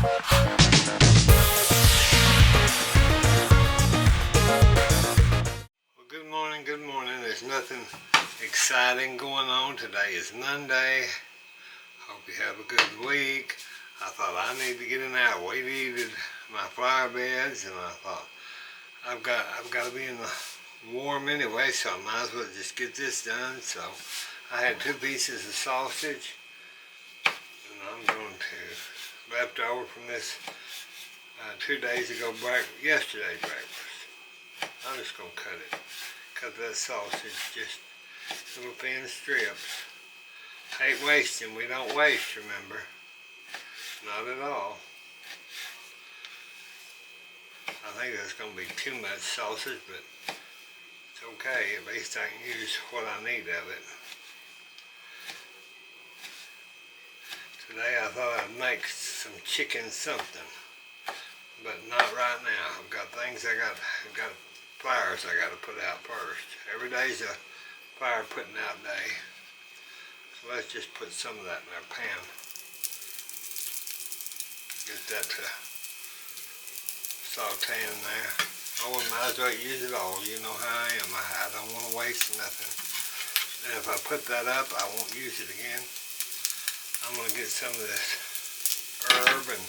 Good morning. There's nothing exciting going on. Today is Monday. Hope you have a good week. I thought I need to get in there. I weeded my flower beds, and I thought I've got to be in the warm anyway, so I might as well just get this done. So I had 2 pieces of sausage, and I'm going to left over from this 2 days ago yesterday's breakfast. I'm just gonna cut that sausage just little thin strips. Hate wasting. We don't waste, remember. Not at all. I think that's going to be too much sausage, but it's okay. At least I can use what I need of it. Today I thought I'd make some chicken something, but not right now. I've got things I've got fires I got to put out first. Every day's a fire putting out day. So let's just put some of that in our pan. Get that to saute in there. Oh, we might as well use it all. You know how I am. I don't want to waste nothing. And if I put that up, I won't use it again. I'm going to get some of this herb, and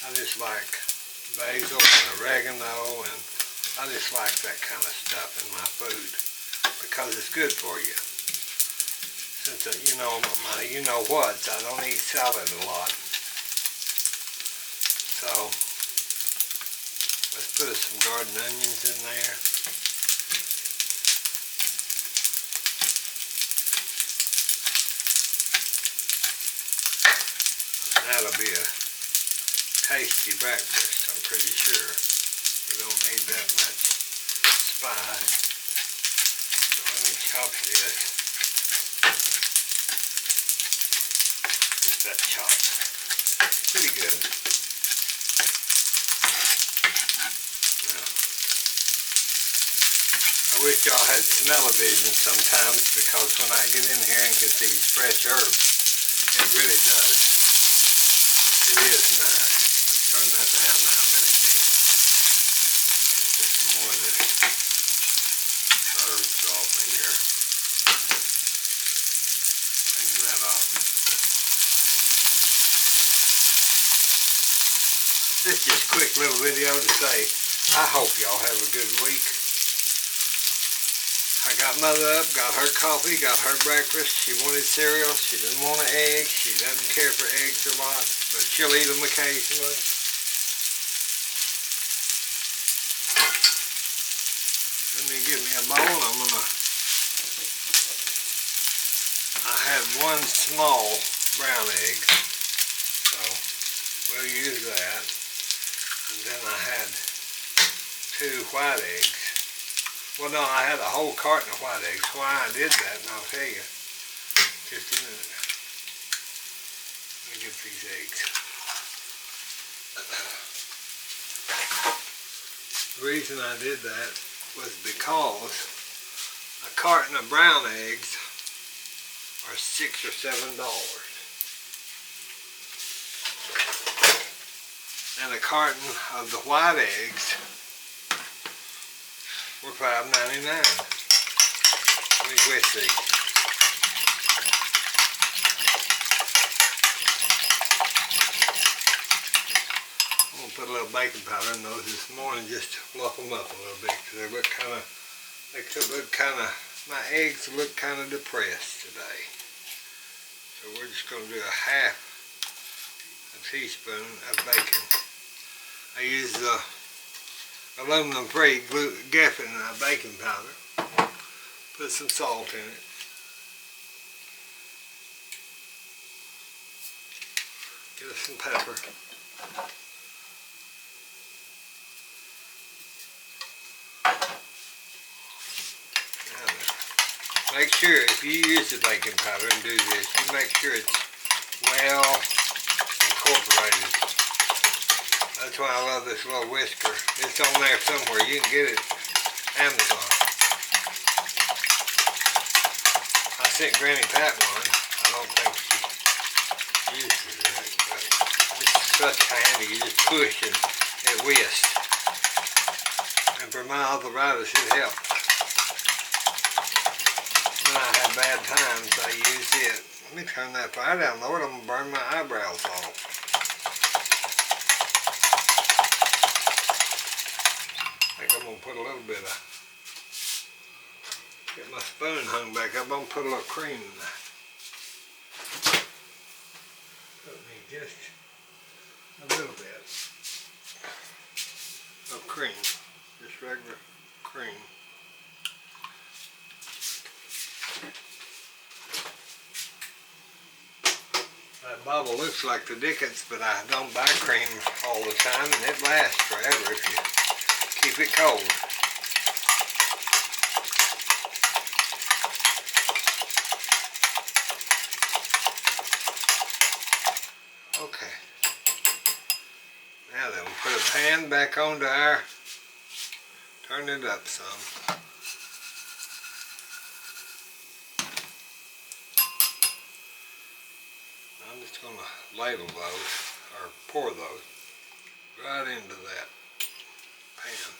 I just like basil and oregano, and I just like that kind of stuff in my food because it's good for you. Since you know what, I don't eat salad a lot, so let's put some garden onions in there. And that'll be a tasty breakfast, I'm pretty sure. We don't need that much spice. So let me chop this. Just that chop. Pretty good. Now, I wish y'all had smell-o-vision sometimes, because when I get in here and get these fresh herbs, it really does. It is nice. Turn that down now, Billy Jean. Get some more of this herbs off of here. Clean that off. This is just a quick little video to say, I hope y'all have a good week. I got Mother up, got her coffee, got her breakfast. She wanted cereal. She didn't want an egg. She doesn't care for eggs a lot, but she'll eat them occasionally. Let me get me a bowl. I had 1 small brown egg, so we'll use that. And then I had 2 white eggs. Well, no, I had a whole carton of white eggs. Why I did that, and I'll tell you just a minute. Let me get these eggs. The reason I did that was because a carton of brown eggs are $6 or $7. And a carton of the white eggs were $5.99. Let me whisk these. I'm going to put a little baking powder in those this morning just to fluff them up a little bit, because they look kind of, my eggs look kind of depressed today. So we're just going to do a half a teaspoon of bacon. I use the aluminum-free Geffen baking powder. Put some salt in it. Get us some pepper. Now, make sure if you use the baking powder and do this, you make sure it's well incorporated. That's why I love this little whisker. It's on there somewhere. You can get it at Amazon. I sent Granny Pat one. I don't think uses it, but it's such handy. You just push and it whisks. And for my arthritis, it helps. When I have bad times, I use it. Let me turn that fire down, Lord. I'm going to burn my eyebrows off. I think I'm going to put a little bit of, get my spoon hung back up. I'm going to put a little cream in there. Put me just a little bit of cream. Just regular cream. That bottle looks like the Dickens, but I don't buy cream all the time, and it lasts forever if you keep it cold. Okay. Now then, we'll put a pan back onto our, turn it up some. I'm just going to ladle those, or pour those, right into that pan.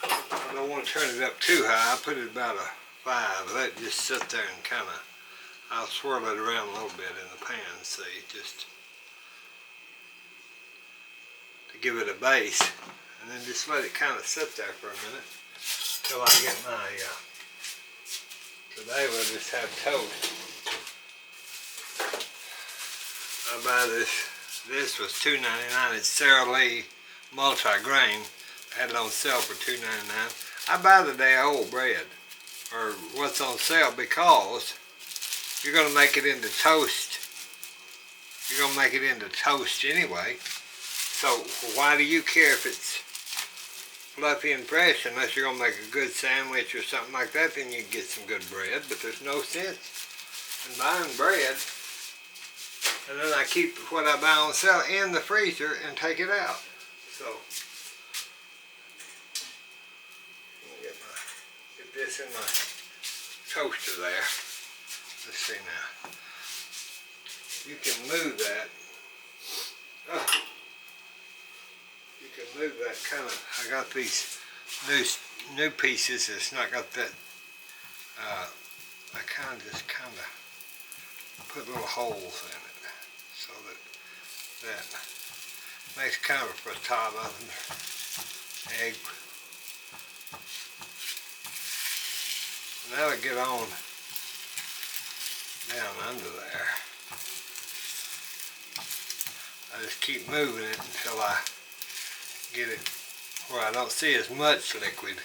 I don't want to turn it up too high. I put it about a 5. Let it just sit there and kind of, I'll swirl it around a little bit in the pan, see, just to give it a base. And then just let it kind of sit there for a minute till I get my, today we'll just have toast. I buy this was $2.99. It's Sara Lee multi-grain. I had it on sale for $2.99. I buy the day old bread, or what's on sale, because you're going to make it into toast. You're going to make it into toast anyway. So why do you care if it's fluffy and fresh? Unless you're going to make a good sandwich or something like that, then you can get some good bread. But there's no sense in buying bread. And then I keep what I buy on sale in the freezer and take it out. So get this in my toaster there. Let's see now. You can move that. Oh. You can move that kind of. I got these new pieces. It's not got that. I kind of put little holes in it so that makes kind of a frittata egg. Now I get on down under there. I just keep moving it until I get it where I don't see as much liquid.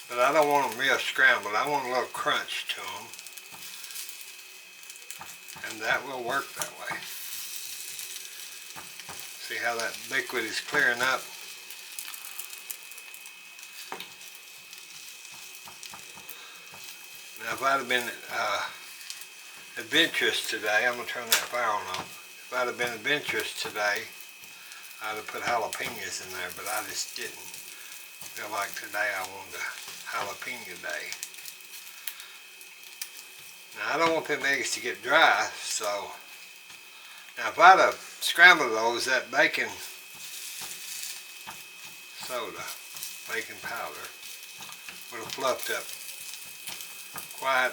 But I don't want them real scrambled. I want a little crunch to them. And that will work that way. See how that liquid is clearing up? Now if I'd have been adventurous today, I'm going to turn that fire on off. If I'd have been adventurous today, I'd have put jalapenos in there, but I just didn't feel like today I wanted a jalapeno day. Now I don't want them eggs to get dry, so now if I'd have scrambled those, that baking soda, baking powder, would have fluffed up quite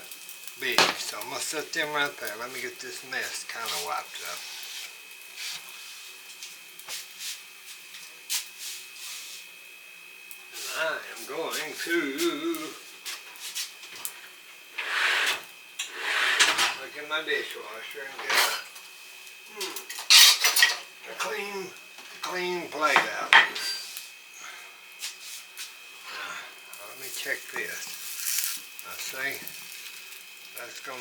big. So I'm going to set them right there. Let me get this mess kind of wiped up. I am going to look in my dishwasher and get a clean plate out. Now, let me check this. Now see, that's gonna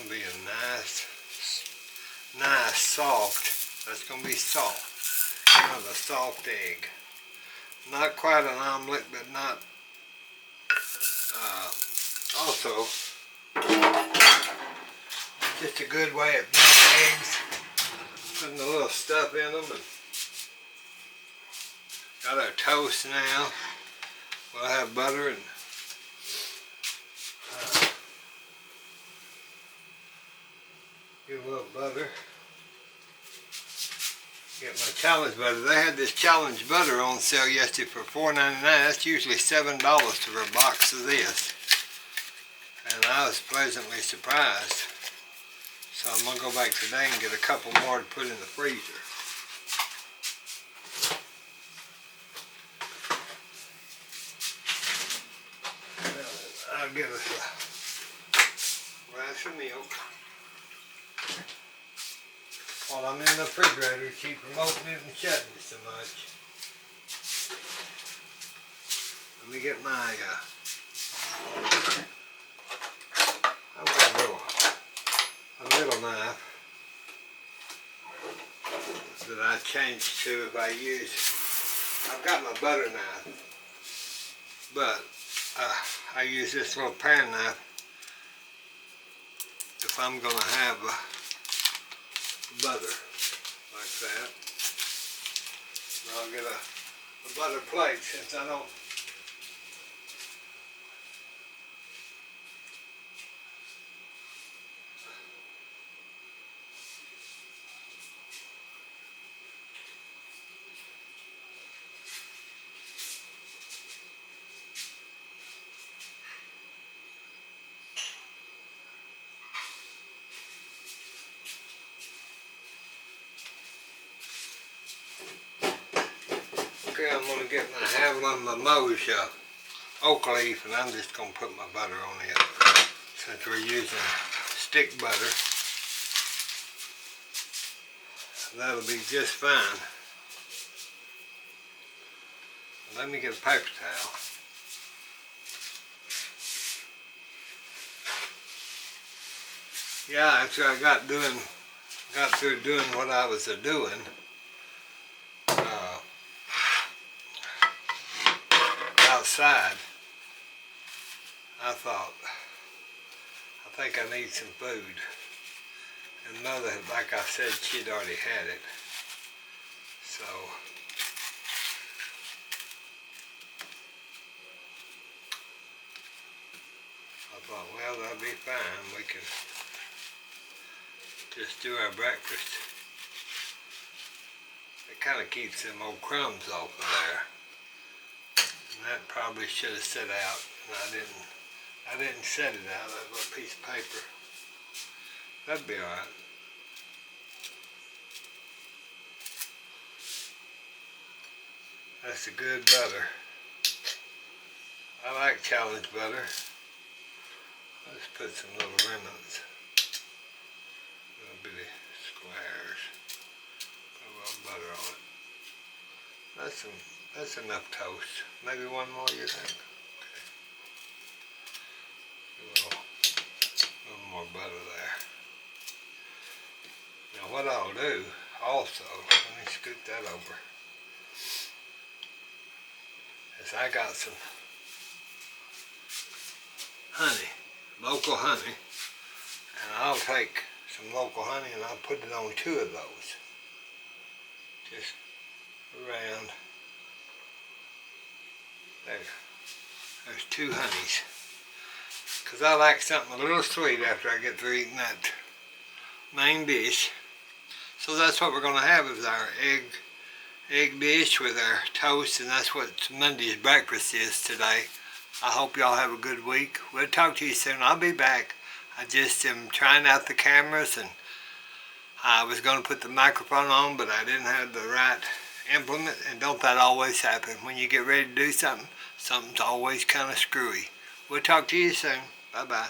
be a nice soft. That's gonna be soft. Kind of a soft egg. Not quite an omelet, but not also just a good way of making eggs, putting a little stuff in them and Got our toast now. We'll have butter and get a little butter. Get my challenge butter. They had this challenge butter on sale yesterday for $4.99. That's usually $7 for a box of this. And I was pleasantly surprised. So I'm going to go back today and get a couple more to put in the freezer. I'll get us a glass of milk. While I'm in the refrigerator, keep from opening and shutting so much. Let me get my, I've got a little knife that I changed to if I use, I've got my butter knife, but I use this little pan knife if I'm going to have butter like that. And I'll get a butter plate since I don't. Okay, I'm going to get my have one of my Moe's oak leaf, and I'm just going to put my butter on it since we're using stick butter. That'll be just fine. Let me get a paper towel. Yeah, after I got through doing what I was doing, outside, I think I need some food. And Mother, like I said, she'd already had it. So, I thought, well, that'll be fine. We can just do our breakfast. It kind of keeps them old crumbs off of there. And that probably should have set out, and I didn't set it out. That little piece of paper. That'd be alright. That's a good butter. I like challenge butter. Let's put some little remnants. Little bitty squares. Put a little butter on it. That's enough toast. Maybe one more, you think? Okay. A little more butter there. Now what I'll do also, let me scoot that over, is I got some honey, local honey, and I'll take some local honey and I'll put it on 2 of those. Just around there. There's 2 honeys. Because I like something a little sweet after I get through eating that main dish. So that's what we're going to have is our egg dish with our toast, and that's what Monday's breakfast is today. I hope y'all have a good week. We'll talk to you soon. I'll be back. I just am trying out the cameras, and I was going to put the microphone on, but I didn't have the right implement, and don't that always happen? When you get ready to do something, something's always kind of screwy. We'll talk to you soon. Bye-bye.